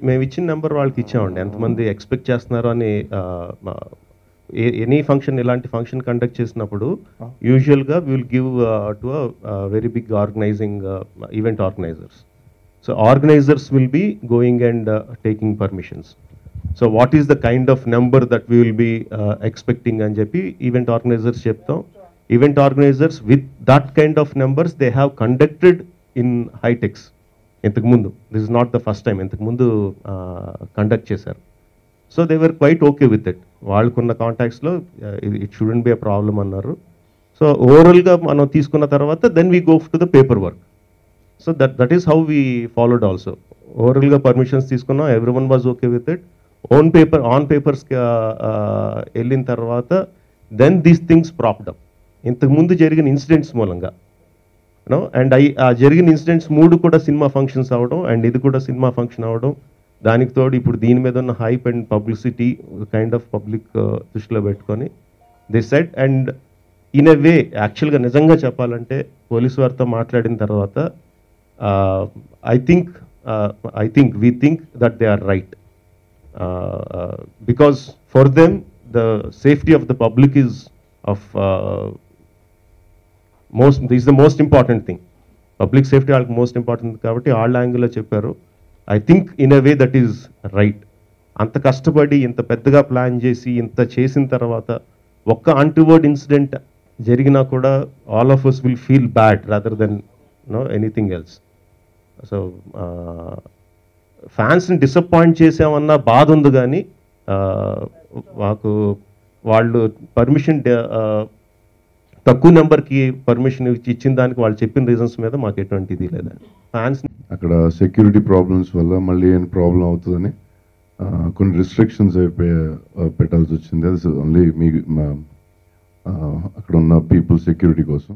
మేము ఇచ్చిన నెంబర్ వాళ్ళకి ఇచ్చామండి, ఎంతమంది ఎక్స్పెక్ట్ చేస్తున్నారు అని. ఎనీ ఫంక్షన్, ఇలాంటి ఫంక్షన్ కండక్ట్ చేసినప్పుడు యూజువల్గా will give to very big organising event organisers. So organisers will be going and taking permissions. So what is the kind of number that we will be expecting అని చెప్పి event organisers చెప్తాం. Event organisers with that kind of numbers they have conducted in HITEX ఇంతకుముందు. This is not the first time, ఇంతకుముందు conduct చేశారు. So they were quiet okay with it. వాళ్ళకున్న కాంటాక్ట్స్లో it shouldn't be a problem అన్నారు. So ఓవరాల్గా మనం తీసుకున్న తర్వాత then we go to the paper work. So that is how we followed also. ఓవరాల్గా పర్మిషన్స్ తీసుకున్నాం, everyone was okay with it. On పేపర్స్కి వెళ్ళిన తర్వాత then these things propped up. ఇంతకుముందు జరిగిన ఇన్సిడెంట్స్ మూలంగా అండ్ ఆ జరిగిన ఇన్సిడెంట్స్ 3 కూడా సినిమా ఫంక్షన్స్ అవ్వడం, అండ్ ఇది కూడా సినిమా ఫంక్షన్ అవ్వడం, దానికి తోడు ఇప్పుడు దీని మీద ఉన్న hype and publicity kind of public దృష్టిలో పెట్టుకొని they said. And in a way యాక్చువల్గా నిజంగా చెప్పాలంటే పోలీసు వారితో మాట్లాడిన తర్వాత I think we think that they are right. Because for them the safety of the public is of the most important thing. Public safety వాళ్ళకి most important కాబట్టి వాళ్ళ యాంగిల్లో చెప్పారు. I think in a way that is right. అంత కష్టపడి ఇంత పెద్దగా plan చేసి ఇంత చేసిన తర్వాత ఒక్క అన్టువర్డ్ ఇన్సిడెంట్ జరిగినా కూడా all of us will feel bad rather than anything else. So ఫ్యాన్స్ని డిసప్పాయింట్ చేసామన్న బాధ ఉంది, కానీ మాకు వాళ్ళు పర్మిషన్ తక్కువ నెంబర్కి పర్మిషన్ ఇచ్చిన దానికి వాళ్ళు చెప్పిన రీజన్స్ మీద మాకు ఎటువంటి ఇది లేదండి. ఫ్యాన్స్ అక్కడ సెక్యూరిటీ ప్రాబ్లమ్స్ వల్ల మళ్ళీ ఏం ప్రాబ్లం అవుతుందని కొన్ని రిస్ట్రిక్షన్స్ పెట్టాల్సి వచ్చింది. అది ఓన్లీ మీ అక్కడ ఉన్న పీపుల్ సెక్యూరిటీ కోసం.